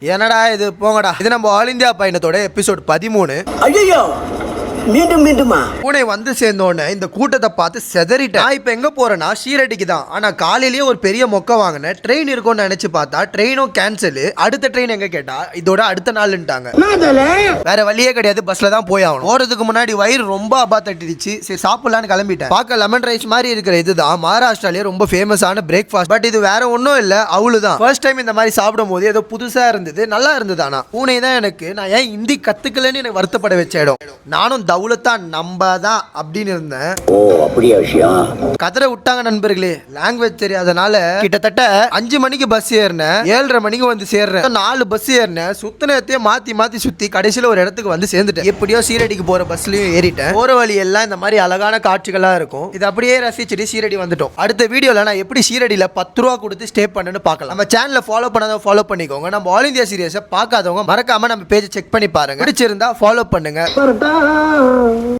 என்னடா இது போங்கடா. இது நம்ம ஆல் இந்தியா பயணத்தோட எபிசோட் 13. ஐயோ மீண்டும் மீண்டுமா? பூனே வந்து சேர்ந்தோடனே இந்த கூட்டத்தை பார்த்து செதறிட்டேன். நான் இப்போ எங்க போறேன்னா ஷீரடிக்கு தான். ஆனா காலையிலேயே ஒரு பெரிய மொக்க வாங்கினேன். ட்ரெயின் இருக்கும்னு நினைச்சு பார்த்தா ட்ரெயினும் கேன்சல். அடுத்த ட்ரெயின் எங்க கேட்டா இதோட அடுத்த நாள்ன்ட்டாங்க. வேற வழியே கிடையாது, பஸ்ல தான் போய் ஆகணும். போறதுக்கு முன்னாடி வயிறு ரொம்ப அபா தட்டிடுச்சு. சரி சாப்பிடலான்னு கிளம்பிட்டேன். பார்க்க லெமன் ரைஸ் மாதிரி இருக்கிற இதுதான் மகாராஷ்டிராலேயே ரொம்ப ஃபேமஸான பிரேக்ஃபாஸ்ட். பட் இது வேற ஒன்றும் இல்லை, அவ்வளவுதான். ஃபர்ஸ்ட் டைம் இந்த மாதிரி சாப்பிடும் போது ஏதோ புதுசா இருந்தது, நல்லா இருந்தது. ஆனா பூனே தான் எனக்கு நான் ஏன் ஹிந்தி கத்துக்கலன்னு எனக்கு வருத்தப்பட வச்ச இடம். நானும் தௌலத்தான் நம்பதான் அப்படின்னு இருந்தேன். ஓ அப்படியே விஷயம். கதரை விட்டாங்க நண்பர்களே. லாங்குவேஜ் தெரியாதனால கிட்டத்தட்ட 5 மணிக்கு பஸ் ஏறினேன், 7:30 மணிக்கு வந்து சேர்றேன். 4 பஸ் ஏறினேன். சுத்தினத்தையே மாத்தி மாத்தி சுத்தி கடைசியில ஒரு இடத்துக்கு வந்து சேர்ந்துட்டேன். எப்படியோ சீரடிக்கு போற பஸ்லயும் ஏறிட்டேன். போற வழி எல்லாம் இந்த மாதிரி அழகான காட்சிகளா இருக்கும். இது அப்படியே ரசிச்சுட்டு சீரடி வந்துட்டோம். அடுத்த வீடியோல நான் எப்படி சீரடியில 10 ரூபா கொடுத்து ஸ்டே பண்ணேன்னு பார்க்கலாம். நம்ம சேனலை ஃபாலோ பண்ணாதவங்க ஃபாலோ பண்ணிக்கோங்க. நம்ம ஆல் இந்தியா சீரியஸை பார்க்காதவங்க மறக்காம நம்ம பேஜை செக் பண்ணி பாருங்க. பிடிச்சிருந்தா ஃபாலோ பண்ணுங்க.